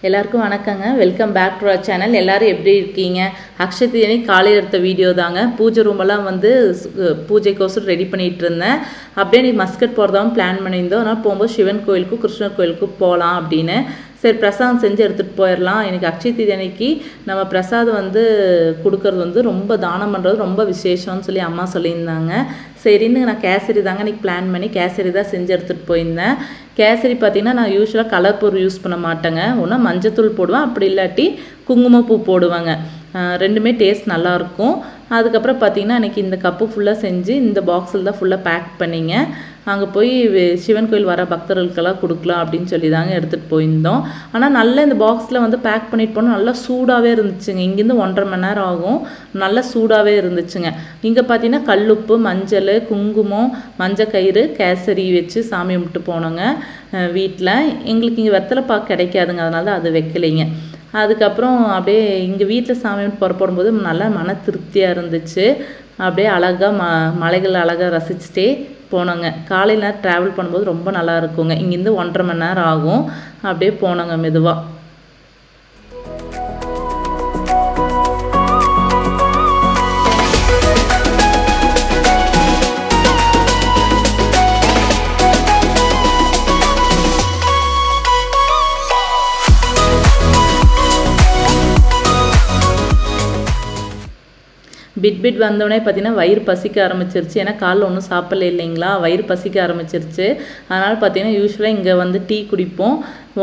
எல்லாருக்கும் வணக்கங்க. Welcome back to our channel. எல்லாரும் எப்படி இருக்கீங்க? அக்ஷய தீதி காலையில் எடுத்த வீடியோ தாங்க. பூஜை ரூமெல்லாம் வந்து பூஜைக்கோசரம் ரெடி பண்ணிகிட்டு இருந்தேன். அப்படியே நீ மஸ்கட் போகிறதாவும் பிளான் பண்ணியிருந்தோம். அதனால் போகும்போது சிவன் கோயிலுக்கும் கிருஷ்ணர் கோயிலுக்கும் போகலாம் அப்படின்னு. சரி, பிரசாதம் செஞ்சு எடுத்துகிட்டு போயிடலாம். எனக்கு அக்ஷய தீதி அன்னைக்கு நம்ம பிரசாதம் வந்து கொடுக்கறது வந்து ரொம்ப தானம் பண்ணுறது ரொம்ப விசேஷம்னு சொல்லி அம்மா சொல்லியிருந்தாங்க. சரின்னு நான் கேசரி தாங்க இன்றைக்கி பிளான் பண்ணி கேசரி தான் செஞ்சு எடுத்துகிட்டு போயிருந்தேன். கேசரி பார்த்திங்கன்னா நான் யூஸ்வலாக கலர் பொருள் யூஸ் பண்ண மாட்டேங்க. ஒன்றா மஞ்சத்தூள் போடுவேன், அப்படி இல்லாட்டி குங்குமப்பூ போடுவாங்க. ரெண்டுமே டேஸ்ட் நல்லாயிருக்கும். அதுக்கப்புறம் பார்த்திங்கன்னா இன்றைக்கி இந்த கப்பு ஃபுல்லாக செஞ்சு இந்த பாக்ஸில் தான் ஃபுல்லாக பேக் பண்ணிங்க. அங்கே போய் சிவன் கோயில் வர பக்தர்களுக்கெல்லாம் கொடுக்கலாம் அப்படின்னு சொல்லி தாங்க எடுத்துகிட்டு போயிருந்தோம். ஆனால் நல்லா இந்த பாக்ஸில் வந்து பேக் பண்ணிட்டு போனால் நல்லா சூடாகவே இருந்துச்சுங்க. இங்கேருந்து 1.5 மணி நேரம் ஆகும். நல்லா சூடாகவே இருந்துச்சுங்க. இங்கே பார்த்தீங்கன்னா கல்லுப்பு, மஞ்சள், குங்குமம், மஞ்சள் கயிறு, கேசரி வச்சு சாமி கும்பிட்டு போனோங்க. வீட்டில் எங்களுக்கு இங்கே வெத்தலைப்பாக்கு கிடைக்காதுங்க, அதனால தான் அது வைக்கலைங்க. அதுக்கப்புறம் அப்படியே இங்கே வீட்டில் சாமி புறப்படும்போது நல்லா மன திருப்தியாக இருந்துச்சு. அப்படியே அழகாக மலைகள் அழகாக ரசிச்சுட்டே போனோங்க. காலையில் நேரம் ட்ராவல் பண்ணும்போது ரொம்ப நல்லா இருக்குங்க. இங்கேருந்து 1.5 மணி நேரம் ஆகும். அப்படியே போனோங்க மெதுவாக. பிட் வந்தோடனே பார்த்தீங்கன்னா வயிறு பசிக்க ஆரம்பிச்சிருச்சு. ஏன்னா காலைல ஒன்றும் சாப்பிடல இல்லைங்களா, வயிறு பசிக்க ஆரம்பிச்சிருச்சு. அதனால் பார்த்தீங்கன்னா யூஸ்வலாக இங்கே வந்து டீ குடிப்போம்.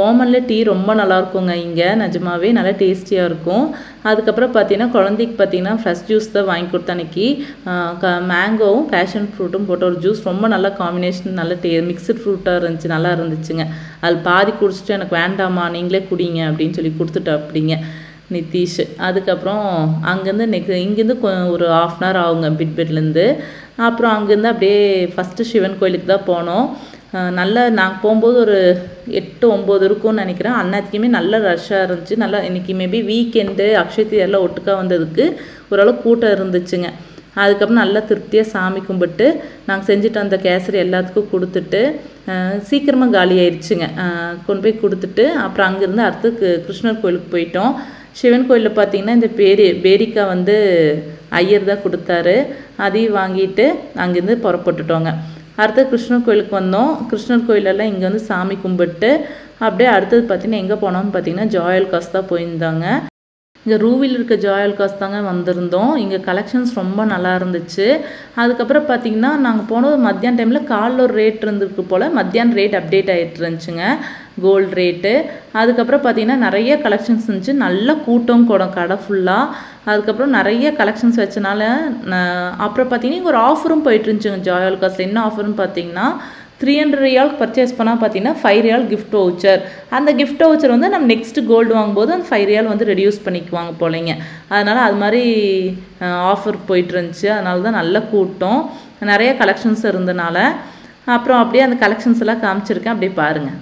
ஓமனில் டீ ரொம்ப நல்லாயிருக்குங்க. இங்கே நிஜமாவே நல்லா டேஸ்டியாக இருக்கும். அதுக்கப்புறம் பார்த்தீங்கன்னா குழந்தைக்கு பார்த்தீங்கன்னா ஃப்ரெஷ் ஜூஸ் தான் வாங்கி கொடுத்த அன்றைக்கி. மேங்கோவும் பேஷன் ஃப்ரூட்டும் போட்ட ஒரு ஜூஸ் ரொம்ப நல்ல காம்பினேஷன், நல்ல மிக்சட் ஃப்ரூட்டாக இருந்துச்சு, நல்லா இருந்துச்சுங்க. அது பாதி குடிச்சிட்டு எனக்கு வேண்டாமா நீங்களே குடிங்க அப்படின்னு சொல்லி கொடுத்துட்டு அப்படிங்க நிதிஷ். அதுக்கப்புறம் அங்கேருந்து இங்கேருந்து ஒரு 1/2 அன் ஹவர் ஆகுங்க பிட்லேருந்து. அப்புறம் அங்கேருந்து அப்படியே ஃபஸ்ட்டு சிவன் கோயிலுக்கு தான் போனோம். நல்லா நாங்கள் போகும்போது ஒரு 8-9 இருக்கும்னு நினைக்கிறேன். அன்னைக்குமே நல்ல ரஷ்ஷாக இருந்துச்சு. நல்லா இன்றைக்கி மேபி வீக்கெண்டு அக்ஷய தீதி எல்லாம் ஒட்டுக்கா வந்ததுக்கு ஓரளவு கூட்டம் இருந்துச்சுங்க. அதுக்கப்புறம் நல்லா திருப்தியாக சாமி கும்பிட்டு நாங்கள் செஞ்சுட்டு அந்த கேசரி எல்லாத்துக்கும் கொடுத்துட்டு சீக்கிரமாக காலி ஆயிடுச்சுங்க. கொண்டு போய் கொடுத்துட்டு அப்புறம் அங்கேருந்து அடுத்து கிருஷ்ணர் கோயிலுக்கு போயிட்டோம். சிவன் கோயிலில் பார்த்திங்கன்னா இந்த பேரிக்கா வந்து ஐயர் தான் கொடுத்தாரு. அதையும் வாங்கிட்டு அங்கேருந்து புறப்பட்டுட்டோங்க. அடுத்து கிருஷ்ணர் கோயிலுக்கு வந்தோம். கிருஷ்ணர் கோயிலெல்லாம் இங்கே வந்து சாமி கும்பிட்டு அப்படியே அடுத்தது பார்த்திங்கன்னா எங்கே போனோம்னு பார்த்திங்கன்னா ஜாயலுக்காஸ் தான் போயிருந்தாங்க. இங்கே ரூவில் இருக்க ஜாயலுக்காஸ் தாங்க வந்திருந்தோம். இங்கே கலெக்ஷன்ஸ் ரொம்ப நல்லா இருந்துச்சு. அதுக்கப்புறம் பார்த்திங்கன்னா நாங்கள் போனது மத்தியான டைமில் காலைல ஒரு ரேட் இருந்திருக்கு போல், மத்தியானம் ரேட் அப்டேட் ஆகிட்டு இருந்துச்சுங்க கோல்டு ரேட்டு. அதுக்கப்புறம் பார்த்திங்கன்னா நிறைய கலெக்ஷன்ஸ் இருந்துச்சு. நல்ல கூட்டம் கடை ஃபுல்லாக. அதுக்கப்புறம் நிறைய கலெக்ஷன்ஸ் வச்சனால அப்புறம் பார்த்திங்கன்னா இங்கே ஒரு ஆஃபரும் போயிட்டு இருந்துச்சுங்க ஜாயலுக்காஸில். என்ன ஆஃபர்னு பார்த்திங்கன்னா 300 ரியால் பர்ச்சேஸ் பண்ணால் பார்த்தீங்கன்னா 5 ரியால் கிஃப்ட் வவுச்சர். அந்த கிஃப்ட் வவுச்சர் வந்து நம்ம நெக்ஸ்ட்டு கோல்டு வாங்கும்போது அந்த 5 ரியால் வந்து ரெடியூஸ் பண்ணிக்குவாங்க போலைங்க. அதனால் அது மாதிரி ஆஃபர் போயிட்டு இருந்துச்சு. அதனால தான் நல்ல கூட்டம், நிறைய கலெக்ஷன்ஸ் இருந்தனால. அப்புறம் அப்படியே அந்த கலெக்ஷன்ஸ் எல்லாம் காமிச்சிருக்கேன், அப்படியே பாருங்கள்.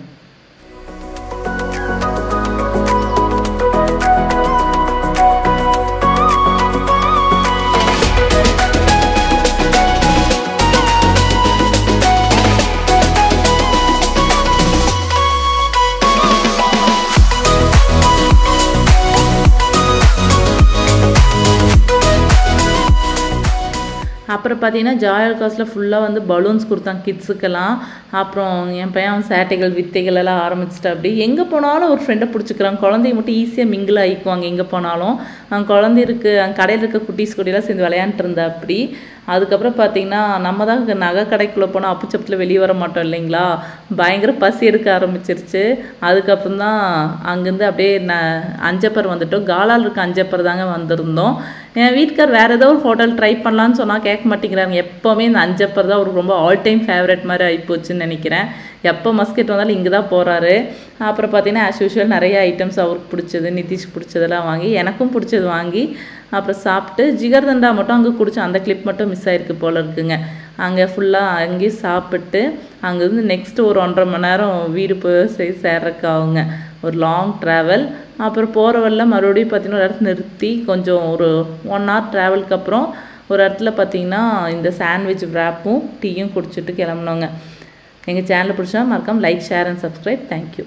அப்புறம் பார்த்தீங்கன்னா ஜாயலுக்காஸில் ஃபுல்லாக வந்து பலூன்ஸ் கொடுத்தாங்க கிட்ஸுக்கெல்லாம். அப்புறம் என் பையன் சேட்டைகள் வித்தைகள் எல்லாம் ஆரம்பிச்சிட்டா. அப்படி எங்கே போனாலும் ஒரு ஃப்ரெண்டை பிடிச்சிக்கிறாங்க. குழந்தைய மட்டும் ஈஸியாக மிங்கிள் ஆகிக்குவாங்க எங்கே போனாலும். குழந்தை இருக்குது, அங்கே கடையில் இருக்க குட்டீஸ் கூடியெல்லாம் சேர்ந்து விளையாண்டுட்டு இருந்தா அப்படி. அதுக்கப்புறம் பார்த்திங்கன்னா நம்ம தான் நகை கடைக்குள்ளே போனால் அப்புச்சப்பத்தில் வெளியே வர மாட்டோம் இல்லைங்களா, பயங்கர பசி எடுக்க ஆரம்பிச்சிருச்சு. அதுக்கப்புறம் தான் அங்கேருந்து அப்படியே அஞ்சப்பர் வந்துட்டோம். காலால் இருக்க அஞ்சப்பர் தாங்க வந்திருந்தோம். என் வீட்டுக்கார் வேறு ஏதோ ஒரு ஹோட்டல் ட்ரை பண்ணலான்னு சொன்னால் கேட்க மாட்டேங்கிறாங்க. எப்போவுமே இந்த அஞ்சப்பர் தான் அவருக்கு ரொம்ப ஆல் டைம் ஃபேவரட் மாதிரி ஆகிப்போச்சுன்னு நினைக்கிறேன். எப்போ மஸ்கெட் வந்தாலும் இங்கே தான் போகிறாரு. அப்புறம் பார்த்திங்கன்னா ஆஸ் யூஷுவல் நிறைய ஐட்டம்ஸ் அவருக்கு பிடிச்சது, நிதிஷ்க்கு பிடிச்சதெல்லாம் வாங்கி எனக்கும் பிடிச்சது வாங்கி அப்புறம் சாப்பிட்டு ஜிகர்தண்டா மட்டும் அங்கே குடித்தோம். அந்த கிளிப் மட்டும் மிஸ் ஆகிருக்கு போல் இருக்குங்க. அங்கே ஃபுல்லாக அங்கேயும் சாப்பிட்டு அங்கேருந்து நெக்ஸ்ட்டு ஒரு 1.5 மணி நேரம் வீடு போய் சேர்றதுக்கு ஆகுங்க. ஒரு லாங் ட்ராவல். அப்புறம் போகிற வழியில் மறுபடியும் பார்த்திங்கன்னா ஒரு இடத்துல நிறுத்தி கொஞ்சம் ஒரு 1 ஹவர் ட்ராவலுக்கு அப்புறம் ஒரு இடத்துல பார்த்திங்கன்னா இந்த சாண்ட்விச் wrapம் டீயும் குடிச்சிட்டு கிளம்புனோங்க. எங்கள் சேனலை பிடிச்சா மறக்காம like, share and subscribe. Thank you.